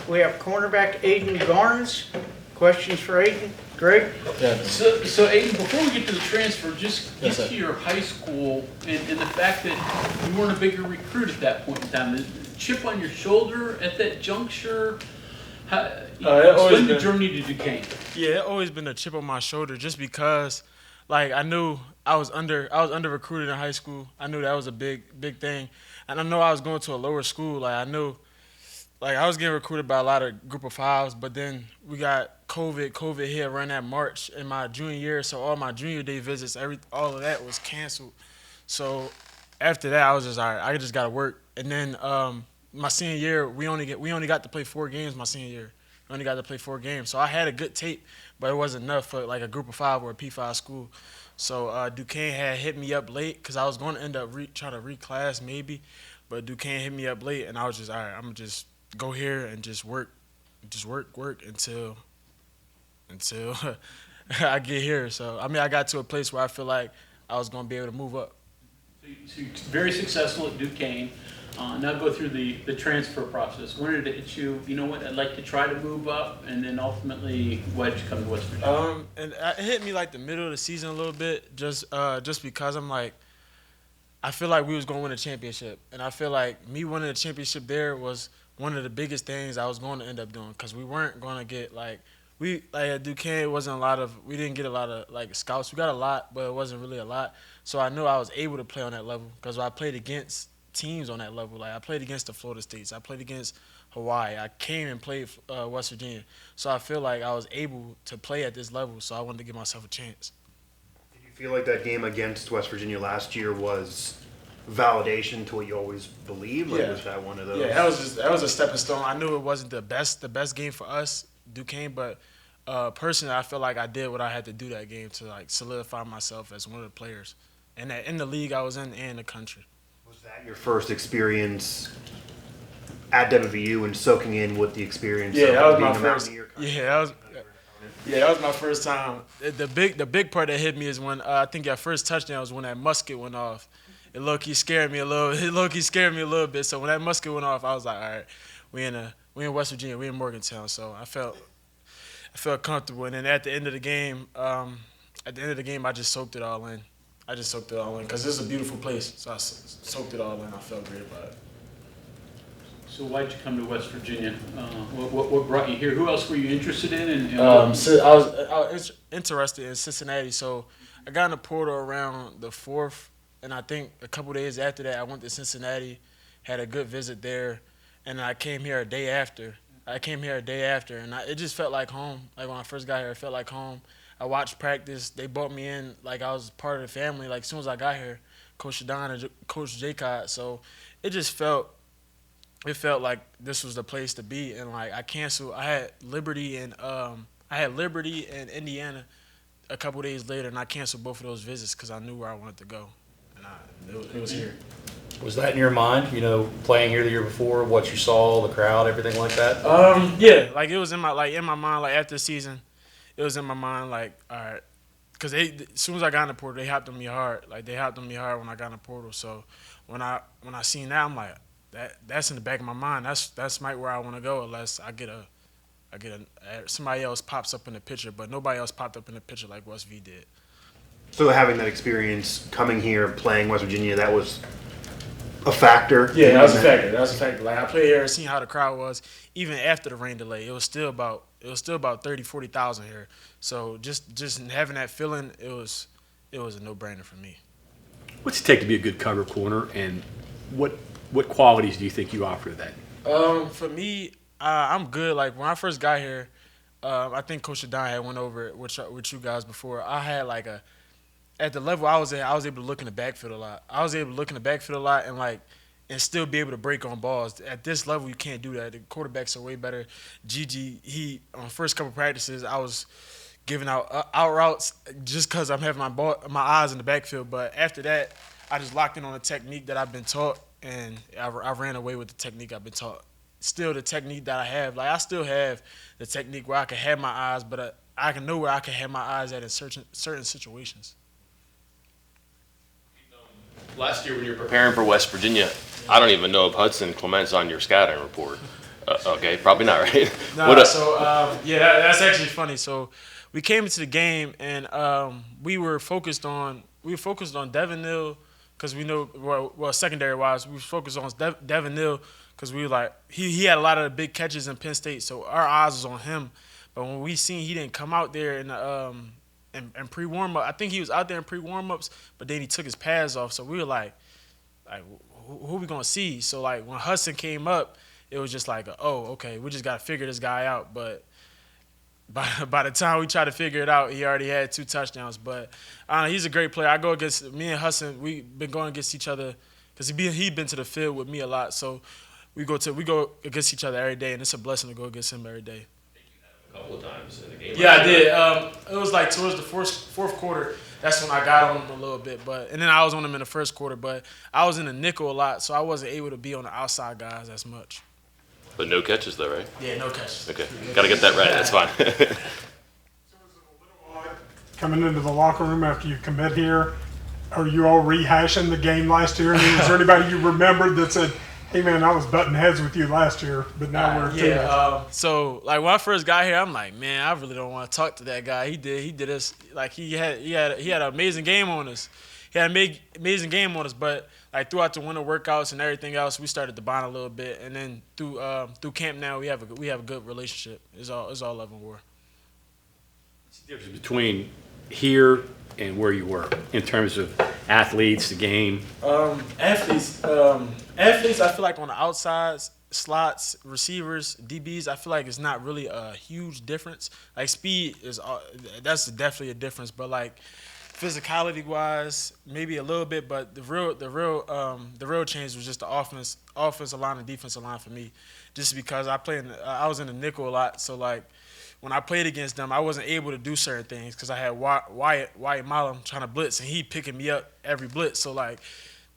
we have cornerback Ayden Garnes. Questions for Ayden? Greg? Yeah. So Ayden, before we get to the transfer, just get Yes, to your high school and the fact that you weren't a bigger recruit at that point in time. The chip on your shoulder at that juncture. Explain the journey to Duquesne. Yeah, it always been a chip on my shoulder, just because, like, I knew I was under recruited in high school. I knew that was a big thing, and I know I was going to a lower school. Like, I knew, like, I was getting recruited by a lot of group of fives, but then we got COVID. COVID hit around that March in my junior year, so all my junior day visits, all of that was canceled. So after that, I was just all right. I just got to work, and then my senior year, we only got to play 4 games my senior year. We only got to play 4 games. So I had a good tape, but it wasn't enough for like a group of 5 or a P5 school. So Duquesne had hit me up late because I was going to end up trying to reclass maybe, but Duquesne hit me up late, and I was just, all right, I'm going to just go here and just work until I get here. So, I mean, I got to a place where I feel like I was going to be able to move up. So you're very successful at Duquesne. Now go through the transfer process. When did it hit you? You know what? I'd like to try to move up, and then ultimately, why did you come to West Virginia? And it hit me like the middle of the season a little bit, just because I'm like, I feel like we was going to win a championship, and I feel like me winning a championship there was one of the biggest things I was going to end up doing, because we weren't going to get at Duquesne, we didn't get a lot of like scouts. We got a lot, but it wasn't really a lot. So I knew I was able to play on that level because I played against teams on that level. Like, I played against the Florida States. I played against Hawaii. I came and played West Virginia. So I feel like I was able to play at this level, so I wanted to give myself a chance. Did you feel like that game against West Virginia last year was validation to what you always believed? Like, was that one of those? Yeah, that was a stepping stone. I knew it wasn't the best game for us, Duquesne, but personally, I feel like I did what I had to do that game to like solidify myself as one of the players, and in the league I was in and the country. Was that your first experience at WVU and soaking in what the experience? Yeah, that was being my a first. Mountaineer That was my first time. The big part that hit me is when I think our first touchdown was when that musket went off. It low-key scared me a little. Bit. So when that musket went off, I was like, all right, we in West Virginia, we in Morgantown. So I felt comfortable. And then at the end of the game, I just soaked it all in. Because this is a beautiful place. So I soaked it all in. I felt great about it. So why'd you come to West Virginia? What brought you here? Who else were you interested in? So I was interested in Cincinnati. So I got in the portal around the 4th, and I think a couple days after that, I went to Cincinnati, had a good visit there, and I came here a day after. And it just felt like home. Like when I first got here, it felt like home. I watched practice. They brought me in like I was part of the family. Like as soon as I got here, Coach Shadon and Coach Jacot. So it just felt like this was the place to be. And like I had Liberty and Indiana a couple days later, and I canceled both of those visits because I knew where I wanted to go, and it was here. Was that in your mind, playing here the year before, what you saw, the crowd, everything like that? Yeah, like it was in my mind, like after the season, it was in my mind, like, all right, because as soon as I got in the portal, they hopped on me hard. Like they hopped on me hard when I got in the portal. So when I seen that, I'm like, that's in the back of my mind. That's right where I want to go, unless I get somebody else pops up in the picture, but nobody else popped up in the picture like West V did. So having that experience, coming here, playing West Virginia, that was a factor? Yeah, that was a factor. Like I played here and seen how the crowd was. Even after the rain delay, it was still about 30,000-40,000 here. So just having that feeling, it was a no-brainer for me. What's it take to be a good cover corner, and what qualities do you think you offer to that? For me, I'm good. Like when I first got here, I think Coach Shadon had went over it with you guys before. I had at the level I was at, I was able to look in the backfield a lot. And still be able to break on balls. At this level, you can't do that. The quarterbacks are way better. Gigi, on first couple practices, I was giving out routes just because I'm having my eyes in the backfield. But after that, I just locked in on a technique that I've been taught, and I ran away with the technique I've been taught. Still, the technique that I have, I still have the technique where I can have my eyes, but I can know where I can have my eyes at in certain situations. Last year when you were preparing for West Virginia, I don't even know if Hudson Clement's on your scouting report. Okay, probably not, right? Nah, What? that's actually funny. So we came into the game and we were focused on Devin Neal because we know well secondary wise we were focused on Devin Neal because we were like he had a lot of the big catches in Penn State, so our eyes was on him. But when we seen he didn't come out there in pre warm up, I think he was out there in pre warm ups, but then he took his pads off. So we were like who we gonna see? So like when Hudson came up, it was just like, oh, okay, we just gotta figure this guy out. But by the time we tried to figure it out, he already had 2 touchdowns. But he's a great player. I go against me and Hudson. We've been going against each other because he been to the field with me a lot. So we go against each other every day, and it's a blessing to go against him every day. A couple of times in the game. Yeah, I did. It was like towards the fourth quarter. That's when I got on him a little bit, and then I was on him in the first quarter. But I was in the nickel a lot, so I wasn't able to be on the outside guys as much. But no catches though, right? Yeah, no catches. Okay, gotta get that right. That's fine. So is it a little odd coming into the locker room after you commit here? Are you all rehashing the game last year? I mean, is there anybody you remembered that said, "Hey man, I was butting heads with you last year, but now we're teammates"? So like when I first got here, I'm like, man, I really don't want to talk to that guy. He did us like he had an amazing game on us. He had an amazing game on us, but like throughout the winter workouts and everything else, we started to bond a little bit, and then through camp now, we have a good relationship. It's all love and war. What's the difference between here and where you were in terms of athletes, the game? Athletes, I feel like on the outsides, slots, receivers, DBs, I feel like it's not really a huge difference. Like speed that's definitely a difference, but like physicality wise, maybe a little bit, but the real change was just the offensive line and defensive line for me, just because I was in the nickel a lot, so like when I played against them, I wasn't able to do certain things because I had Wyatt Milam trying to blitz and he picking me up every blitz. So like,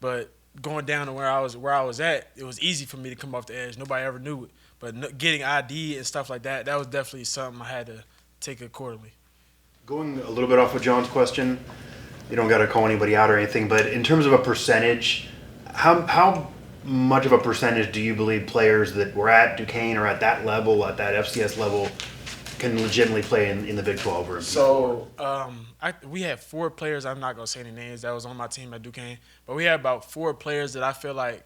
but going down to where I was at, it was easy for me to come off the edge. Nobody ever knew it, but getting ID and stuff like that was definitely something I had to take accordingly. Going a little bit off of John's question, you don't got to call anybody out or anything, but in terms of a percentage, how much of a percentage do you believe players that were at Duquesne or at that level, at that FCS level, can legitimately play in the Big 12 or So we had 4 players, I'm not going to say any names, that was on my team at Duquesne, but we had about 4 players that I feel like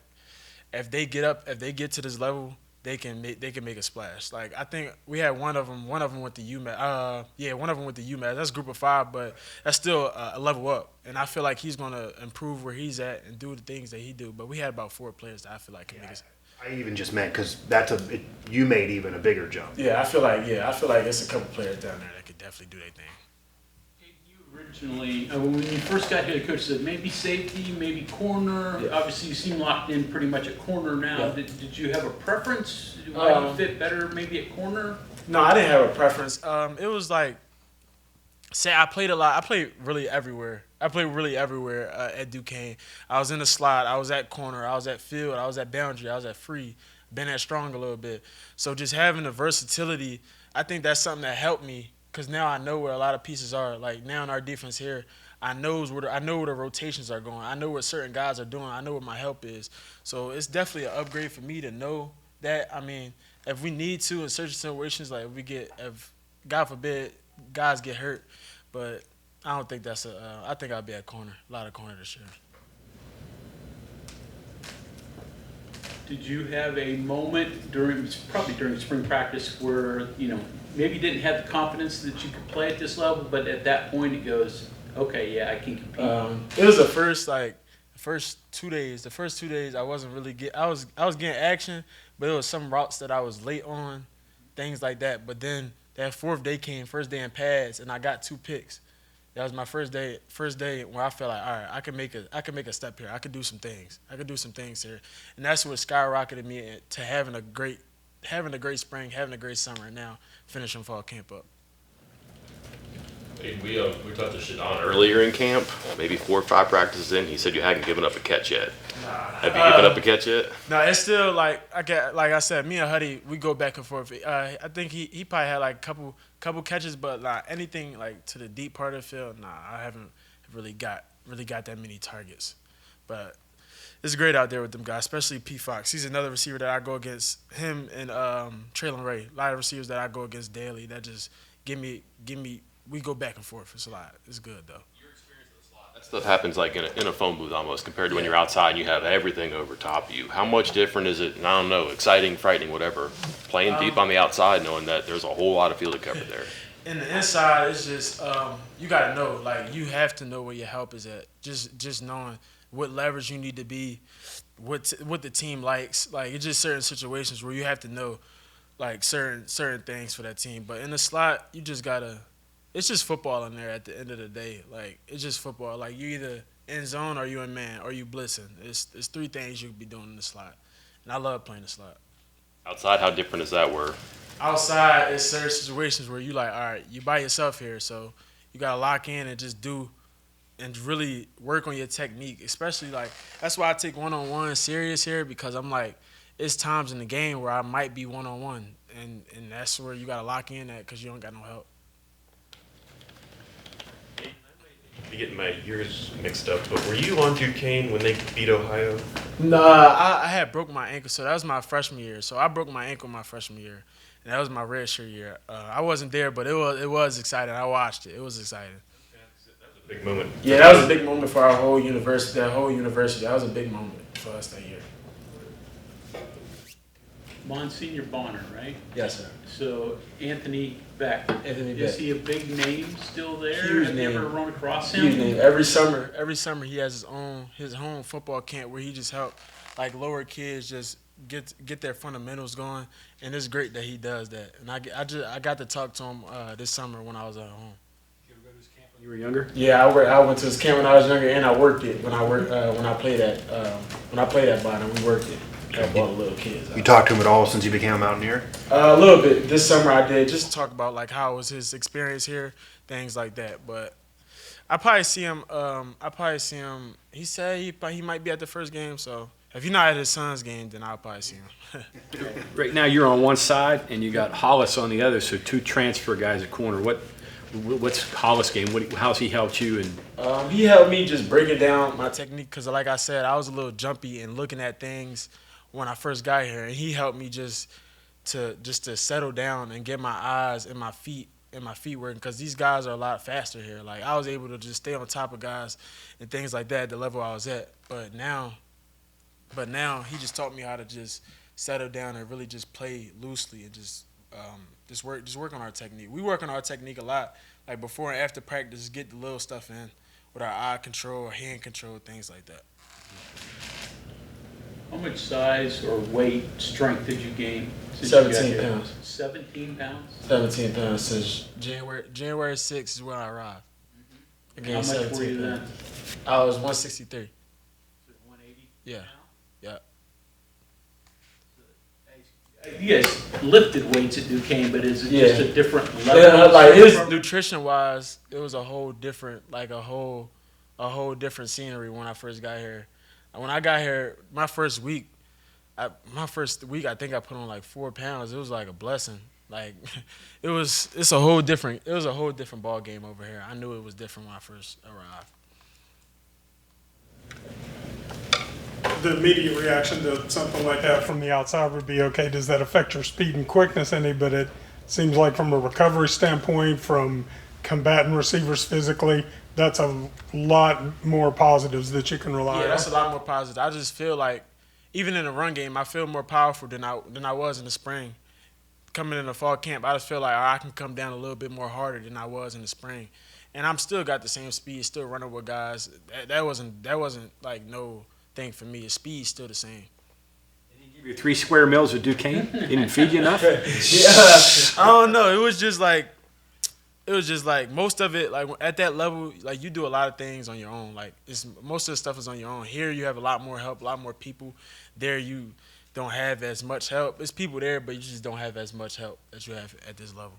if they get to this level, they can make a splash. Like I think we had one of them with the UMass. One of them with the UMass. That's group of 5, but that's still a level up. And I feel like he's gonna improve where he's at and do the things that he do. But we had about 4 players that I feel like can make it. I even just meant because you made even a bigger jump. Yeah, I feel like it's a couple players down there that could definitely do their thing. You originally, when you first got here, the coach said maybe safety, maybe corner. Yeah. Obviously, you seem locked in pretty much at corner now. Yeah. Did you have a preference? Why do you fit better maybe at corner? No, I didn't have a preference. It was like, I played a lot. I played really everywhere. At Duquesne. I was in the slot. I was at corner. I was at field. I was at boundary. I was at free. Been at strong a little bit. So just having the versatility, I think that's something that helped me because now I know where a lot of pieces are. Like now in our defense here, I know where the rotations are going. I know what certain guys are doing. I know what my help is. So it's definitely an upgrade for me to know that. I mean, if we need to in certain situations, like if God forbid guys get hurt, but I don't think that's I think I'll be at corner, a lot of corner this year. Did you have a moment during spring practice where maybe didn't have the confidence that you could play at this level, but at that point it goes, okay, yeah, I can compete. It was the first 2 days. The first 2 days I wasn't really I was getting action, but it was some routes that I was late on, things like that. But then that 4th day came, first day in pads, and I got 2 picks. That was my first day where I felt like, all right, I can make a step here. I could do some things. Here, and that's what skyrocketed me to having a great spring, having a great summer, and now finishing fall camp up. Hey, we talked to Shadon earlier in camp, maybe 4 or 5 practices in. He said you hadn't given up a catch yet. Have you given up a catch yet? No, it's still like I said, me and Huddy, we go back and forth. I think he probably had like a couple catches, but like anything like to the deep part of the field, I haven't really got that many targets. But it's great out there with them guys, especially P. Fox. He's another receiver that I go against. Him and Traylon Ray. A lot of receivers that I go against daily that just give me. We go back and forth. It's a lot. It's good though. That stuff happens like in a phone booth almost compared to when you're outside and you have everything over top of you. How much different is it? And I don't know, exciting, frightening, whatever. Playing deep on the outside, knowing that there's a whole lot of field to cover there. In the inside, it's just you gotta know. Like you have to know where your help is at. Just knowing what leverage you need to be, what the team likes. Like it's just certain situations where you have to know, like certain things for that team. But in the slot, you just gotta. It's just football in there at the end of the day. Like it's just football. Like you either in zone or you in man or you blitzing. It's three things you could be doing in the slot, and I love playing the slot. Outside, how different is that? Where Outside, it's certain situations where you like, all right, you by yourself here, so you gotta lock in and just do, and really work on your technique. Especially like that's why I take one-on-one serious here because I'm like, it's times in the game where I might be one-on-one, and that's where you gotta lock in at because you don't got no help. Be getting my years mixed up, but were you on Duquesne when they beat Ohio? Nah, I had broke my ankle, so that was my freshman year. So I broke my ankle my freshman year, and that was my redshirt year. I wasn't there, but it was exciting. I watched it. It was exciting. That was a big moment. Yeah, that was a big moment for our whole university. That was a big moment for us that year. Monsignor Bonner, right? Yes, sir. So Anthony Beck. Anthony Is Beck. he a big name still there? Huge Have you name. ever run across him? Huge name. Every summer he has his home football camp where he just help like lower kids just get their fundamentals going, and it's great that he does that. And I got to talk to him this summer when I was at home. Did you ever go to his camp when you were younger? Yeah, I went to his camp when I was younger, and I worked it when I played at Bonner. We worked it. Help all the little kids. You talked to him at all since you became a Mountaineer? A little bit. This summer I did just talk about like how was his experience here, things like that. But I probably see him. He said he might be at the first game. So if you're not at his son's game, then I'll probably see him. Right now you're on one side and you got Hollis on the other, so two transfer guys at corner. What's Hollis' game? How's he helped you? And He helped me just breaking down my technique because, like I said, I was a little jumpy and looking at things when I first got here, and he helped me just to settle down and get my eyes and my feet working because these guys are a lot faster here. Like I was able to just stay on top of guys and things like that at the level I was at. But now he just taught me how to just settle down and really just play loosely and just work on our technique. We work on our technique a lot, like before and after practice, get the little stuff in with our eye control, hand control, things like that. How much size or weight, strength did you gain since you got 17 here? pounds. 17 pounds? 17 pounds since January 6th is when I arrived. And how much were you then? I was 163. 180? Yeah. Yeah. You guys lifted weights at Duquesne, but is it Yeah. just a different level? Yeah, like it was nutrition wise, it was a whole different scenery when I first got here. When I got here, my first week, I think I put on like 4 pounds. It was like a blessing. Like it's a whole different ball game over here. I knew it was different when I first arrived. The immediate reaction to something like that from the outside would be, okay, does that affect your speed and quickness any? But it seems like from a recovery standpoint, from combating receivers physically, that's a lot more positives that you can rely on. Yeah, that's a lot more positive. I just feel like, even in the run game, I feel more powerful than I was in the spring. Coming in the fall camp, I just feel like I can come down a little bit more harder than I was in the spring, and I'm still got the same speed, still running with guys. That wasn't like no thing for me. The speed's still the same. give you 3 square meals of Duquesne? He didn't feed you enough? Yeah, I don't know. It was just like most of it, like at that level, like you do a lot of things on your own. Like most of the stuff is on your own. Here you have a lot more help, a lot more people. There you don't have as much help. There's people there, but you just don't have as much help as you have at this level.